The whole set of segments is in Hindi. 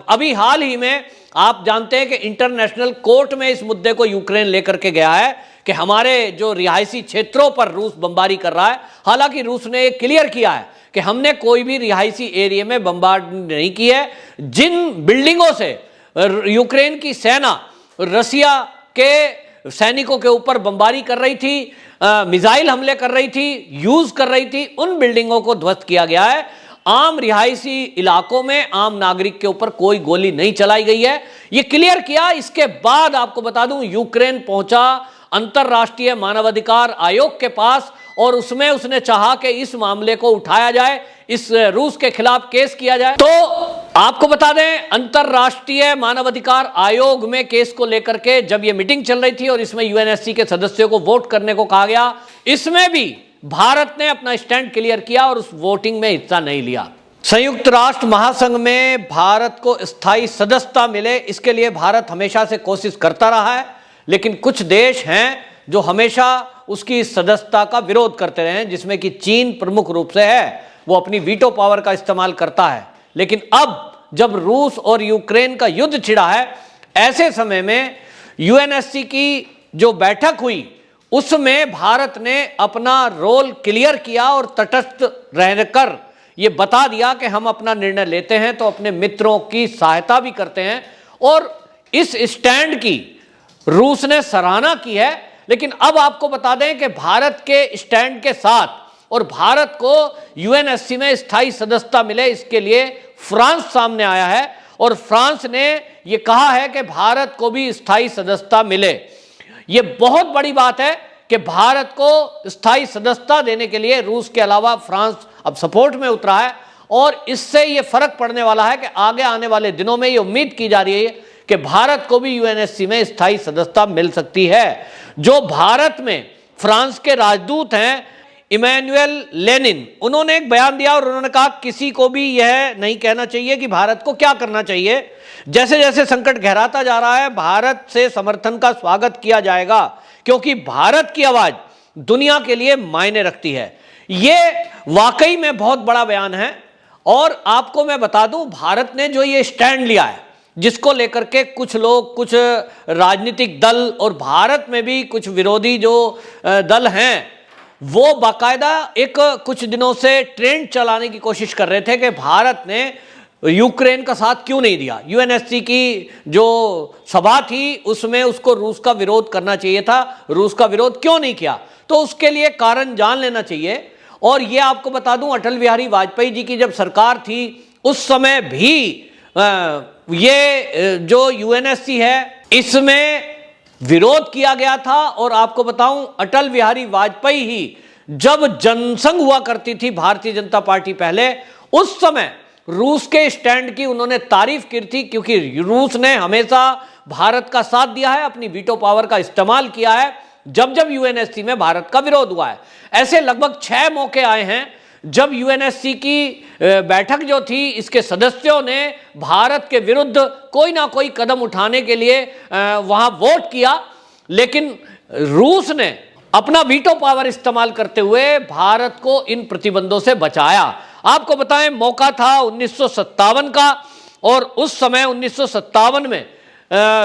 अभी हाल ही में आप जानते हैं कि इंटरनेशनल कोर्ट में इस मुद्दे को यूक्रेन लेकर के गया है कि हमारे जो रिहायशी क्षेत्रों पर रूस बमबारी कर रहा है। हालांकि रूस ने एक क्लियर किया है कि हमने कोई भी रिहायशी एरिया में बमबारी नहीं की है। जिन बिल्डिंगों से यूक्रेन की सेना रसिया के सैनिकों के ऊपर बमबारी कर रही थी, मिसाइल हमले कर रही थी, यूज कर रही थी, उन बिल्डिंगों को ध्वस्त किया गया है। आम रिहायशी इलाकों में आम नागरिक के ऊपर कोई गोली नहीं चलाई गई है, यह क्लियर किया। इसके बाद आपको बता दूं, यूक्रेन पहुंचा अंतर्राष्ट्रीय मानवाधिकार आयोग के पास और उसमें उसने चाहा कि इस मामले को उठाया जाए, इस रूस के खिलाफ केस किया जाए। तो आपको बता दें, अंतर्राष्ट्रीय मानवाधिकार आयोग में केस को लेकर के जब यह मीटिंग चल रही थी और इसमें यूएनएससी के सदस्यों को वोट करने को कहा गया, इसमें भी भारत ने अपना स्टैंड क्लियर किया और उस वोटिंग में हिस्सा नहीं लिया। संयुक्त राष्ट्र महासंघ में भारत को स्थायी सदस्यता मिले, इसके लिए भारत हमेशा से कोशिश करता रहा है, लेकिन कुछ देश हैं जो हमेशा उसकी सदस्यता का विरोध करते रहे हैं, जिसमें कि चीन प्रमुख रूप से है। वो अपनी वीटो पावर का इस्तेमाल करता है। लेकिन अब जब रूस और यूक्रेन का युद्ध छिड़ा है, ऐसे समय में यूएनएससी की जो बैठक हुई उसमें भारत ने अपना रोल क्लियर किया और तटस्थ रहकर ये बता दिया कि हम अपना निर्णय लेते हैं तो अपने मित्रों की सहायता भी करते हैं। और इस स्टैंड की रूस ने सराहना की है। लेकिन अब आपको बता दें कि भारत के स्टैंड के साथ और भारत को यूएनएससी में स्थायी सदस्यता मिले, इसके लिए फ्रांस सामने आया है और फ्रांस ने यह कहा है कि भारत को भी स्थायी सदस्यता मिले। यह बहुत बड़ी बात है कि भारत को स्थायी सदस्यता देने के लिए रूस के अलावा फ्रांस अब सपोर्ट में उतरा है और इससे यह फर्क पड़ने वाला है कि आगे आने वाले दिनों में यह उम्मीद की जा रही है कि भारत को भी यूएनएससी में स्थायी सदस्यता मिल सकती है। जो भारत में फ्रांस के राजदूत हैं इमैनुअल लेनिन, उन्होंने एक बयान दिया और उन्होंने कहा किसी को भी यह नहीं कहना चाहिए कि भारत को क्या करना चाहिए। जैसे जैसे संकट गहराता जा रहा है, भारत से समर्थन का स्वागत किया जाएगा, क्योंकि भारत की आवाज दुनिया के लिए मायने रखती है। यह वाकई में बहुत बड़ा बयान है। और आपको मैं बता दूं, भारत ने जो ये स्टैंड लिया है, जिसको लेकर के कुछ लोग, कुछ राजनीतिक दल और भारत में भी कुछ विरोधी जो दल हैं, वो बाकायदा एक कुछ दिनों से ट्रेंड चलाने की कोशिश कर रहे थे कि भारत ने यूक्रेन का साथ क्यों नहीं दिया। यूएनएससी की जो सभा थी उसमें उसको रूस का विरोध करना चाहिए था, रूस का विरोध क्यों नहीं किया, तो उसके लिए कारण जान लेना चाहिए। और ये आपको बता दूं, अटल बिहारी वाजपेयी जी की जब सरकार थी उस समय भी ये जो यूएनएससी है इसमें विरोध किया गया था। और आपको बताऊं, अटल बिहारी वाजपेयी ही जब जनसंघ हुआ करती थी भारतीय जनता पार्टी पहले, उस समय रूस के स्टैंड की उन्होंने तारीफ की थी, क्योंकि रूस ने हमेशा भारत का साथ दिया है, अपनी वीटो पावर का इस्तेमाल किया है जब जब यूएनएससी में भारत का विरोध हुआ है। ऐसे लगभग 6 मौके आए हैं जब यूएनएससी की बैठक जो थी, इसके सदस्यों ने भारत के विरुद्ध कोई ना कोई कदम उठाने के लिए वहां वोट किया, लेकिन रूस ने अपना वीटो पावर इस्तेमाल करते हुए भारत को इन प्रतिबंधों से बचाया। आपको बताएं, मौका था 1957 का और उस समय 1957 में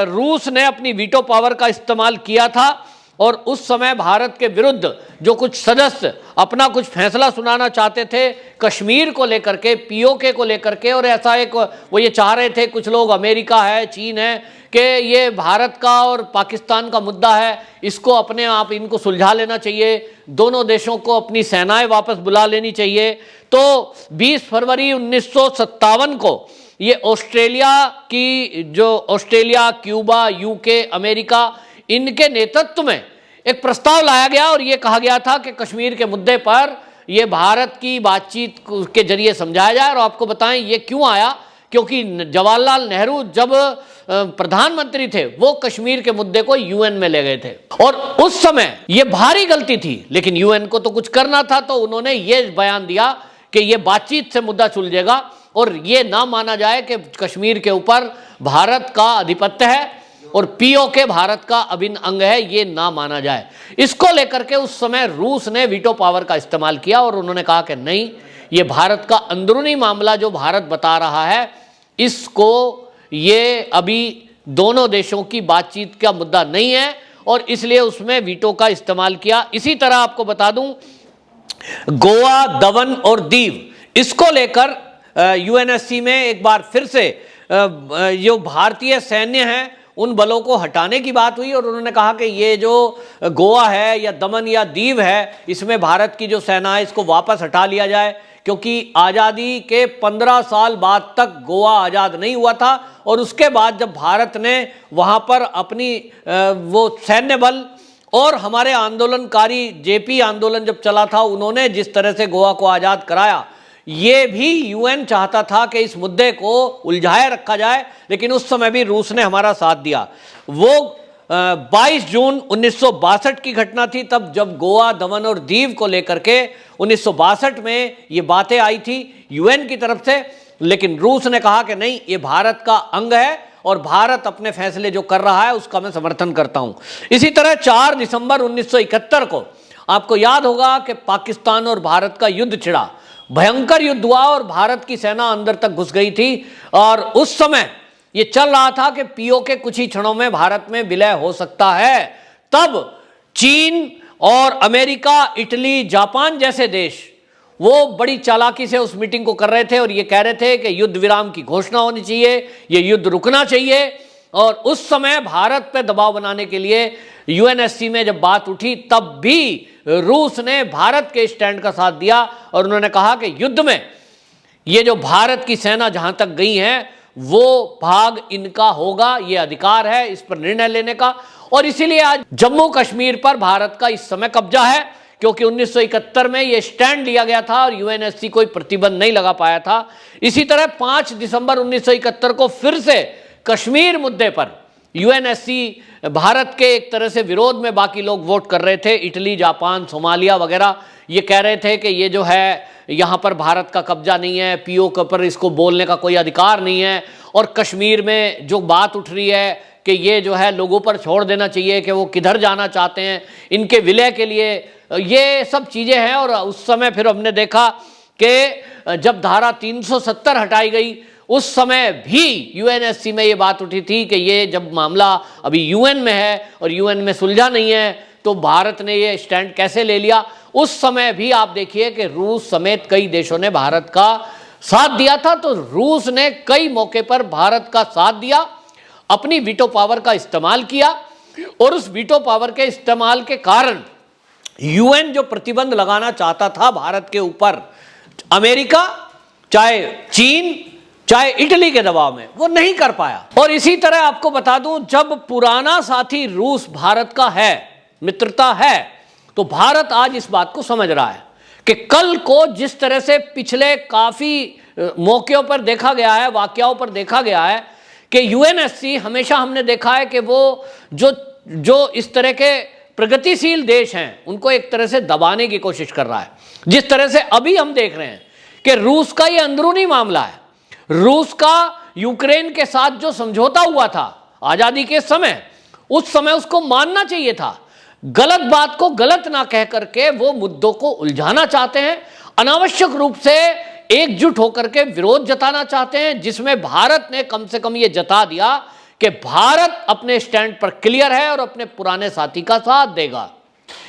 रूस ने अपनी वीटो पावर का इस्तेमाल किया था और उस समय भारत के विरुद्ध जो कुछ सदस्य अपना कुछ फैसला सुनाना चाहते थे कश्मीर को लेकर के, पीओके को लेकर के, और ऐसा एक वो ये चाह रहे थे कुछ लोग, अमेरिका है, चीन है, कि ये भारत का और पाकिस्तान का मुद्दा है, इसको अपने आप इनको सुलझा लेना चाहिए, दोनों देशों को अपनी सेनाएं वापस बुला लेनी चाहिए। तो 20 फरवरी 1957 को ये ऑस्ट्रेलिया, क्यूबा, यूके, अमेरिका, इनके नेतृत्व में एक प्रस्ताव लाया गया और यह कहा गया था कि कश्मीर के मुद्दे पर यह भारत की बातचीत के जरिए समझाया जाए। और आपको बताएं ये क्यों आया, क्योंकि जवाहरलाल नेहरू जब प्रधानमंत्री थे वो कश्मीर के मुद्दे को यूएन में ले गए थे और उस समय यह भारी गलती थी, लेकिन यूएन को तो कुछ करना था, तो उन्होंने ये बयान दिया कि यह बातचीत से मुद्दा सुलझेगा और यह ना माना जाए कि कश्मीर के ऊपर भारत का आधिपत्य है और पीओके भारत का अभिन्न अंग है, ये ना माना जाए। इसको लेकर के उस समय रूस ने वीटो पावर का इस्तेमाल किया और उन्होंने कहा कि नहीं, ये भारत का अंदरूनी मामला जो भारत बता रहा है, इसको ये अभी दोनों देशों की बातचीत का मुद्दा नहीं है और इसलिए उसमें वीटो का इस्तेमाल किया। इसी तरह आपको बता दूं, गोवा, दमन और दीव, इसको लेकर यूएनएससी में एक बार फिर से जो भारतीय सैन्य है उन बलों को हटाने की बात हुई और उन्होंने कहा कि ये जो गोवा है या दमन या दीव है, इसमें भारत की जो सेना है इसको वापस हटा लिया जाए, क्योंकि आज़ादी के 15 साल बाद तक गोवा आज़ाद नहीं हुआ था और उसके बाद जब भारत ने वहाँ पर अपनी वो सैन्य बल और हमारे आंदोलनकारी जेपी आंदोलन जब चला था, उन्होंने जिस तरह से गोवा को आज़ाद कराया, ये भी यूएन चाहता था कि इस मुद्दे को उलझाए रखा जाए, लेकिन उस समय भी रूस ने हमारा साथ दिया। वो 22 जून 1962 की घटना थी, तब जब गोवा, दमन और दीव को लेकर के 1962 में ये बातें आई थी यूएन की तरफ से, लेकिन रूस ने कहा कि नहीं, ये भारत का अंग है और भारत अपने फैसले जो कर रहा है उसका मैं समर्थन करता हूं। इसी तरह 4 दिसंबर 1971 को आपको याद होगा कि पाकिस्तान और भारत का युद्ध छिड़ा, भयंकर युद्ध हुआ और भारत की सेना अंदर तक घुस गई थी और उस समय ये चल रहा था कि पीओके कुछ ही क्षणों में भारत में विलय हो सकता है। तब चीन और अमेरिका, इटली, जापान जैसे देश वो बड़ी चालाकी से उस मीटिंग को कर रहे थे और ये कह रहे थे कि युद्ध विराम की घोषणा होनी चाहिए, ये युद्ध रुकना चाहिए। और उस समय भारत पे दबाव बनाने के लिए यूएनएससी में जब बात उठी, तब भी रूस ने भारत के स्टैंड का साथ दिया और उन्होंने कहा कि युद्ध में ये जो भारत की सेना जहां तक गई है वो भाग इनका होगा, ये अधिकार है इस पर निर्णय लेने का। और इसीलिए आज जम्मू कश्मीर पर भारत का इस समय कब्जा है, क्योंकि 1971 में ये स्टैंड लिया गया था और यूएनएससी कोई प्रतिबंध नहीं लगा पाया था। इसी तरह 5 दिसंबर 1971 को फिर से कश्मीर मुद्दे पर यूएनएससी भारत के एक तरह से विरोध में बाकी लोग वोट कर रहे थे, इटली, जापान, सोमालिया वगैरह, ये कह रहे थे कि ये जो है यहाँ पर भारत का कब्जा नहीं है, पीओके पर इसको बोलने का कोई अधिकार नहीं है। और कश्मीर में जो बात उठ रही है कि ये जो है लोगों पर छोड़ देना चाहिए कि वो किधर जाना चाहते हैं, इनके विलय के लिए, ये सब चीज़ें हैं। और उस समय फिर हमने देखा कि जब धारा 370 हटाई गई, उस समय भी यूएनएससी में ये बात उठी थी कि ये जब मामला अभी यूएन में है और यूएन में सुलझा नहीं है तो भारत ने ये स्टैंड कैसे ले लिया। उस समय भी आप देखिए कि रूस समेत कई देशों ने भारत का साथ दिया था। तो रूस ने कई मौके पर भारत का साथ दिया, अपनी वीटो पावर का इस्तेमाल किया और उस वीटो पावर के इस्तेमाल के कारण यूएन जो प्रतिबंध लगाना चाहता था भारत के ऊपर, अमेरिका, चाहे चीन, चाहे इटली के दबाव में, वो नहीं कर पाया। और इसी तरह आपको बता दूं, जब पुराना साथी रूस भारत का है, मित्रता है, तो भारत आज इस बात को समझ रहा है कि कल को जिस तरह से पिछले काफी मौकों पर देखा गया है, वाकयाओं पर देखा गया है कि यूएनएससी हमेशा हमने देखा है कि वो जो इस तरह के प्रगतिशील देश हैं उनको एक तरह से दबाने की कोशिश कर रहा है। जिस तरह से अभी हम देख रहे हैं कि रूस का ये अंदरूनी मामला है, रूस का यूक्रेन के साथ जो समझौता हुआ था आजादी के समय, उस समय उसको मानना चाहिए था। गलत बात को गलत ना कह करके वो मुद्दों को उलझाना चाहते हैं, अनावश्यक रूप से एकजुट होकर के विरोध जताना चाहते हैं, जिसमें भारत ने कम से कम ये जता दिया कि भारत अपने स्टैंड पर क्लियर है और अपने पुराने साथी का साथ देगा।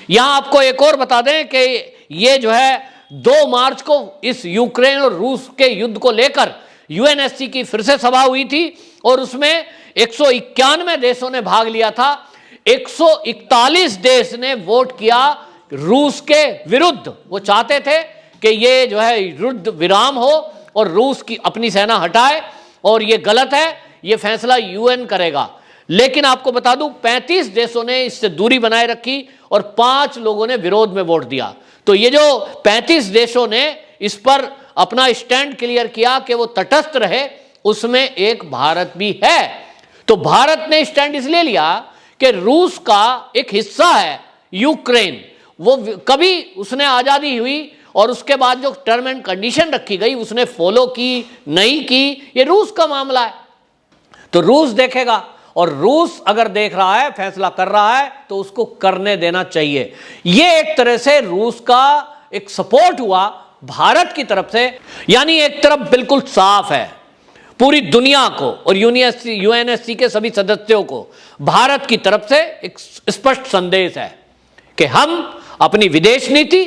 यहां आपको एक और बता दें कि ये जो है 2 मार्च को इस यूक्रेन और रूस के युद्ध को लेकर यूएनएससी की फिर से सभा हुई थी और उसमें 191 देशों ने भाग लिया था। 141 देश ने वोट किया रूस के विरुद्ध। वो चाहते थे कि ये जो है युद्ध विराम हो और रूस की अपनी सेना हटाए और ये गलत है, ये फैसला यूएन करेगा। लेकिन आपको बता दूं 35 देशों ने इससे दूरी बनाए रखी और 5 लोगों ने विरोध में वोट दिया। तो ये जो 35 देशों ने इस पर अपना स्टैंड क्लियर किया कि वो तटस्थ रहे, उसमें एक भारत भी है। तो भारत ने स्टैंड इसलिए लिया कि रूस का एक हिस्सा है यूक्रेन, वो कभी उसने आजादी हुई और उसके बाद जो टर्म एंड कंडीशन रखी गई उसने फॉलो की नहीं की, ये रूस का मामला है। तो रूस देखेगा और रूस अगर देख रहा है, फैसला कर रहा है, तो उसको करने देना चाहिए। ये एक तरह से रूस का एक सपोर्ट हुआ भारत की तरफ से। यानी एक तरफ बिल्कुल साफ है, पूरी दुनिया को और यूएनएससी के सभी सदस्यों को भारत की तरफ से एक स्पष्ट संदेश है कि हम अपनी विदेश नीति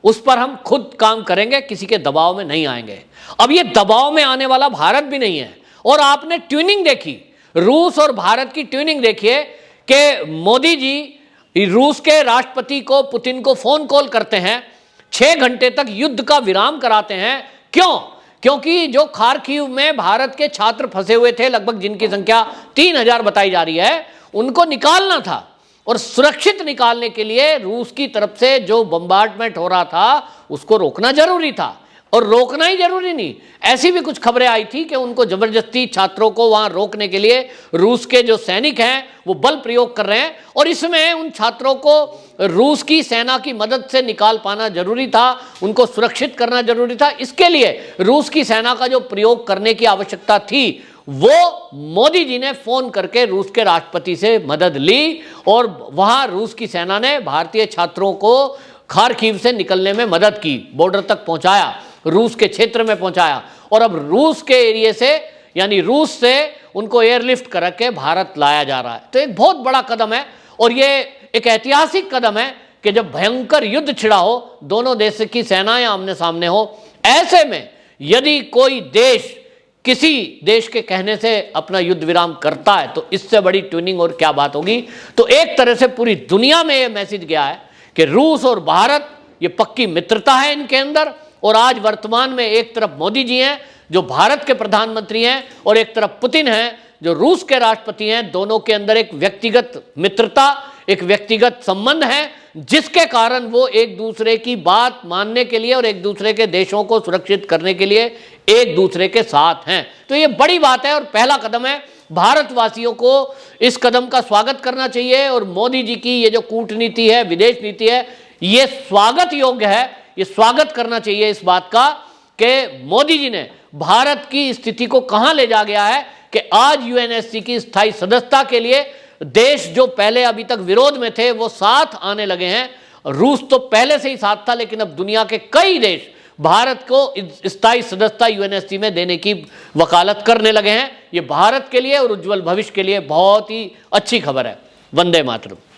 उस पर हम खुद काम करेंगे, किसी के दबाव में नहीं आएंगे। अब ये दबाव में आने वाला भारत भी नहीं है। और आपने ट्यूनिंग देखी, रूस और भारत की ट्यूनिंग देखिए कि मोदी जी रूस के राष्ट्रपति को, पुतिन को फोन कॉल करते हैं, 6 घंटे तक युद्ध का विराम कराते हैं। क्यों? क्योंकि जो खार्किव में भारत के छात्र फंसे हुए थे, लगभग जिनकी संख्या 3000 बताई जा रही है, उनको निकालना था। और सुरक्षित निकालने के लिए रूस की तरफ से जो बम्बार्डमेंट हो रहा था उसको रोकना जरूरी था। और रोकना ही जरूरी नहीं, ऐसी भी कुछ खबरें आई थी कि उनको जबरदस्ती छात्रों को वहां रोकने के लिए रूस के जो सैनिक हैं वो बल प्रयोग कर रहे हैं। और इसमें उन छात्रों को रूस की सेना की मदद से निकाल पाना जरूरी था, उनको सुरक्षित करना जरूरी था। इसके लिए रूस की सेना का जो प्रयोग करने की आवश्यकता थी वो मोदी जी ने फोन करके रूस के राष्ट्रपति से मदद ली और वहां रूस की सेना ने भारतीय छात्रों को खार्किव से निकलने में मदद की, बॉर्डर तक पहुंचाया, रूस के क्षेत्र में पहुंचाया। और अब रूस के एरिया से, यानी रूस से उनको एयरलिफ्ट करके भारत लाया जा रहा है। तो एक बहुत बड़ा कदम है और ये एक ऐतिहासिक कदम है कि जब भयंकर युद्ध छिड़ा हो, दोनों देश की सेनाएं आमने सामने हो, ऐसे में यदि कोई देश किसी देश के कहने से अपना युद्ध विराम करता है तो इससे बड़ी ट्यूनिंग और क्या बात होगी। तो एक तरह से पूरी दुनिया में यह मैसेज गया है कि रूस और भारत, ये पक्की मित्रता है इनके अंदर। और आज वर्तमान में एक तरफ मोदी जी हैं जो भारत के प्रधानमंत्री हैं और एक तरफ पुतिन हैं जो रूस के राष्ट्रपति हैं। दोनों के अंदर एक व्यक्तिगत मित्रता, एक व्यक्तिगत संबंध है, जिसके कारण वो एक दूसरे की बात मानने के लिए और एक दूसरे के देशों को सुरक्षित करने के लिए एक दूसरे के साथ हैं। तो ये बड़ी बात है और पहला कदम है। भारतवासियों को इस कदम का स्वागत करना चाहिए और मोदी जी की ये जो कूटनीति है, विदेश नीति है, ये स्वागत योग्य है। ये स्वागत करना चाहिए इस बात का कि मोदी जी ने भारत की स्थिति को कहां ले जा गया है कि आज यूएनएससी की स्थायी सदस्यता के लिए देश जो पहले अभी तक विरोध में थे वो साथ आने लगे हैं। रूस तो पहले से ही साथ था, लेकिन अब दुनिया के कई देश भारत को स्थायी सदस्यता यूएनएससी में देने की वकालत करने लगे हैं। ये भारत के लिए और उज्जवल भविष्य के लिए बहुत ही अच्छी खबर है। वंदे मातरम।